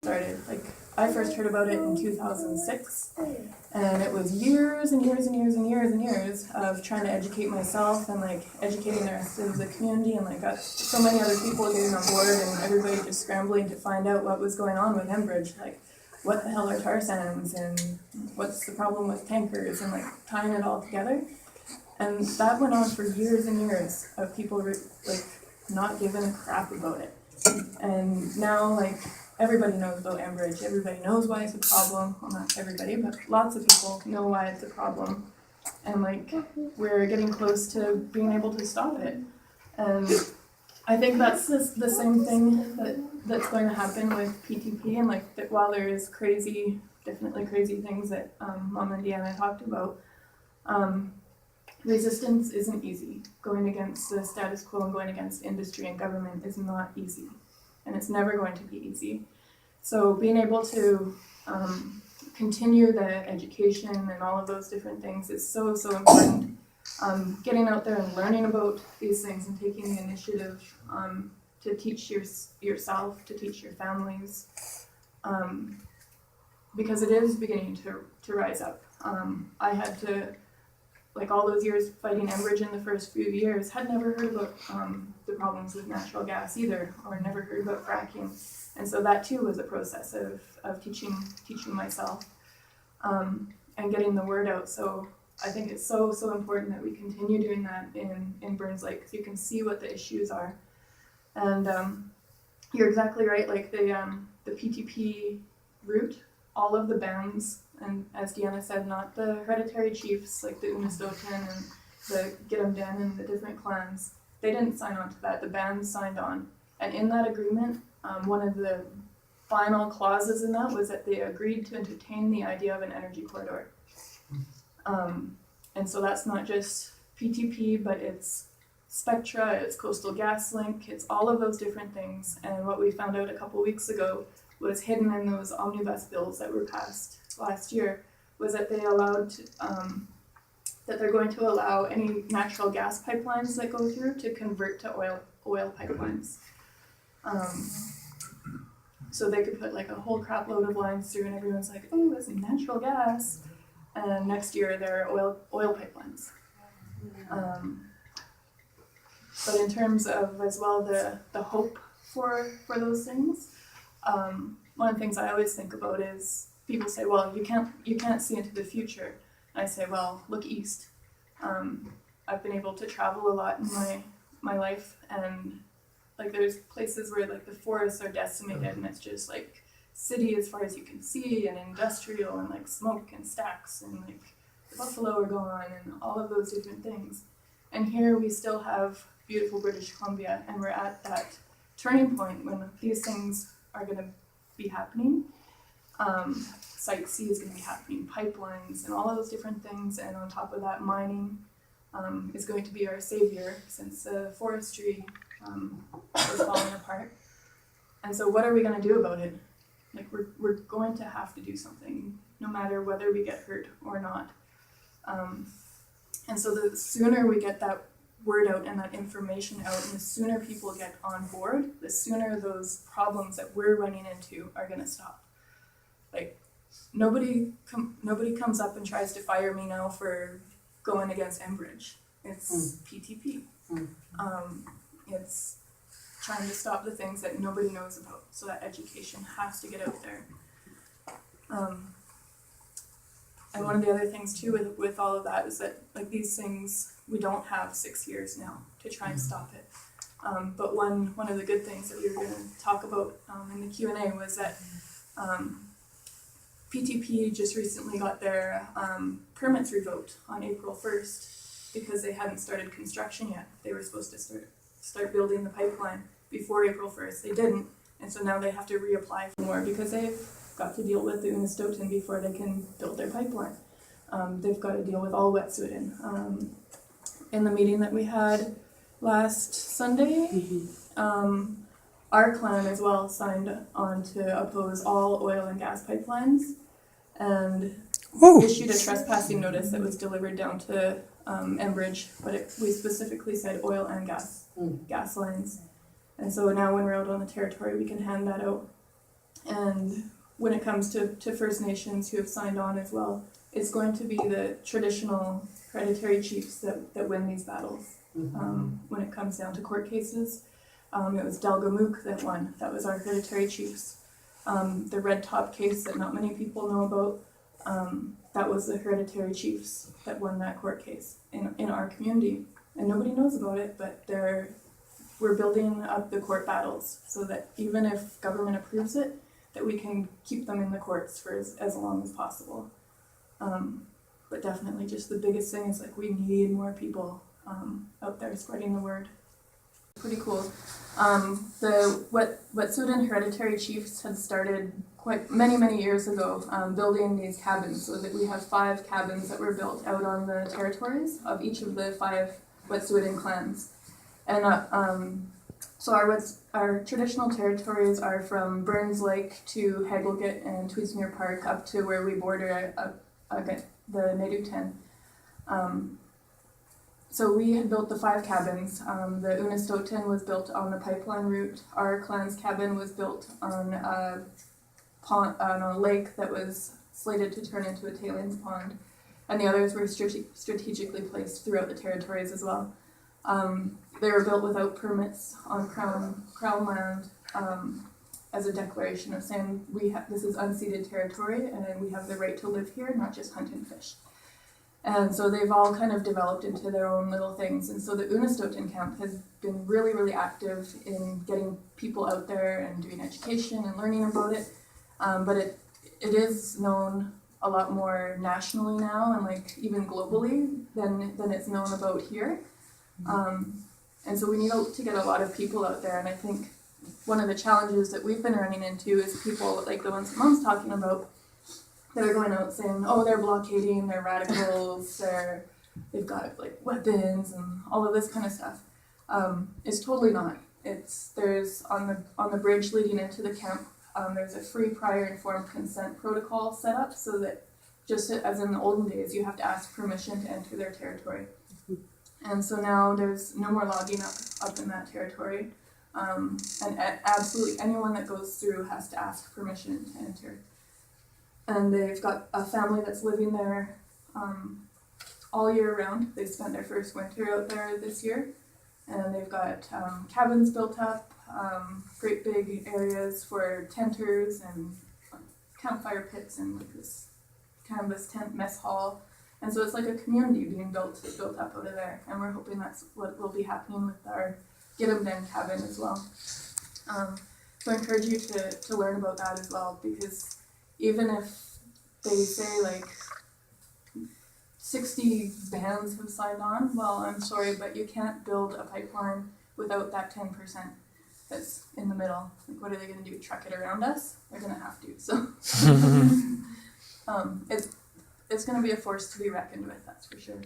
started. Like, I first heard about it in 2006, and it was years and years and years and years and years of trying to educate myself and like educating the rest of the community, and like got so many other people getting on board, and everybody just scrambling to find out what was going on with Enbridge, like what the hell are tar sands and what's the problem with tankers, and like tying it all together. And that went on for years and years of people like not giving a crap about it. And now like everybody knows about Enbridge. Everybody knows why it's a problem. Well, not everybody, but lots of people know why it's a problem. And like we're getting close to being able to stop it. And I think that's the same thing that's going to happen with PTP. And like that while there is definitely crazy things that Mom and Deanna talked about, resistance isn't easy. Going against the status quo and going against industry and government is not easy. And it's never going to be easy. So being able to continue the education and all of those different things is so important. Getting out there and learning about these things and taking the initiative to teach yourself, to teach your families, because it is beginning to rise up. I had to, like all those years fighting Enbridge in the first few years, had never heard about the problems with natural gas either, or never heard about fracking. And so that too was a process of teaching myself and getting the word out. So I think it's so important that we continue doing that in Burns Lake, because you can see what the issues are. And you're exactly right, like the PTP route, all of the bands, and as Deanna said, not the hereditary chiefs like the Unistoten and the Get-em-Den and the different clans, they didn't sign on to that, the bands signed on. And in that agreement, one of the final clauses in that was that they agreed to entertain the idea of an energy corridor. And so that's not just PTP, but it's Spectra, it's Coastal GasLink, it's all of those different things. And what we found out a couple weeks ago was hidden in those omnibus bills that were passed last year was that they allowed that they're going to allow any natural gas pipelines that go through to convert to oil pipelines. So they could put like a whole crap load of lines through, and everyone's like, oh, it's natural gas. And next year they're oil pipelines. But in terms of as well the hope for those things, one of the things I always think about is people say, well, you can't see into the future. And I say, well, look east. I've been able to travel a lot in my life, and like there's places where like the forests are decimated, and it's just like city as far as you can see, and industrial, and like smoke and stacks, and like the buffalo are gone, and all of those different things. And here we still have beautiful British Columbia, and we're at that turning point when these things are going to be happening. Site C is going to be happening, pipelines, and all of those different things, and on top of that, mining is going to be our savior since forestry is falling apart. And so what are we going to do about it? Like we're going to have to do something, no matter whether we get hurt or not. And so the sooner we get that word out and that information out, and the sooner people get on board, the sooner those problems that we're running into are going to stop. Like nobody comes up and tries to fire me now for going against Enbridge. It's PTP. It's trying to stop the things that nobody knows about, so that education has to get out there. And one of the other things too with all of that is that like these things, we don't have 6 years now to try and stop it. But one of the good things that we were going to talk about in the Q&A was that PTP just recently got their permits revoked on April 1st because they hadn't started construction yet. They were supposed to start building the pipeline before April 1st. They didn't, and so now they have to reapply for more because they've got to deal with the Unistoten before they can build their pipeline. They've got to deal with all Wet'suwet'en. In the meeting that we had last Sunday, our clan as well signed on to oppose all oil and gas pipelines and issued a trespassing notice that was delivered down to Enbridge, but we specifically said oil and gas lines. And so now when we're out on the territory, we can hand that out. And when it comes to First Nations who have signed on as well, it's going to be the traditional hereditary chiefs that win these battles. When it comes down to court cases, it was Delgamuukw that won. That was our hereditary chiefs. The Red Top case that not many people know about, that was the hereditary chiefs that won that court case in our community. And nobody knows about it, but we're building up the court battles so that even if government approves it, that we can keep them in the courts for as long as possible. But definitely just the biggest thing is like we need more people out there spreading the word. Pretty cool. The Wet'suwet'en hereditary chiefs had started quite many years ago building these cabins, so that we have 5 cabins that were built out on the territories of each of the 5 Wet'suwet'en clans. And so our traditional territories are from Burns Lake to Hagelgit and Tweedsmuir Park up to where we border the Nay'dut'en. So we had built the 5 cabins. The Unistoten was built on the pipeline route. Our clan's cabin was built on a lake that was slated to turn into a tailings pond. And the others were strategically placed throughout the territories as well. They were built without permits on crown land as a declaration of saying this is unceded territory and we have the right to live here, not just hunt and fish. And so they've all kind of developed into their own little things. And so the Unistoten camp has been really active in getting people out there and doing education and learning about it. But it is known a lot more nationally now and like even globally than it's known about here. And so we need to get a lot of people out there. And I think one of the challenges that we've been running into is people like the ones Mom's talking about that are going out saying, oh, they're blockading, they're radicals, they've got like weapons and all of this kind of stuff. It's totally not. There's on the bridge leading into the camp, there's a free prior informed consent protocol set up so that just as in the olden days, you have to ask permission to enter their territory. And so now there's no more logging up in that territory. And absolutely anyone that goes through has to ask permission to enter. And they've got a family that's living there all year round. They spent their first winter out there this year. And they've got cabins built up, great big areas for tenters and campfire pits and like this canvas tent mess hall. And so it's like a community being built up out of there. And we're hoping that's what will be happening with our Gidimden cabin as well. So I encourage you to learn about that as well, because even if they say like 60 bands have signed on, well, I'm sorry, but you can't build a pipeline without that 10% that's in the middle. Like, what are they going to do, truck it around us? They're going to have to, so. It's going to be a force to be reckoned with, that's for sure.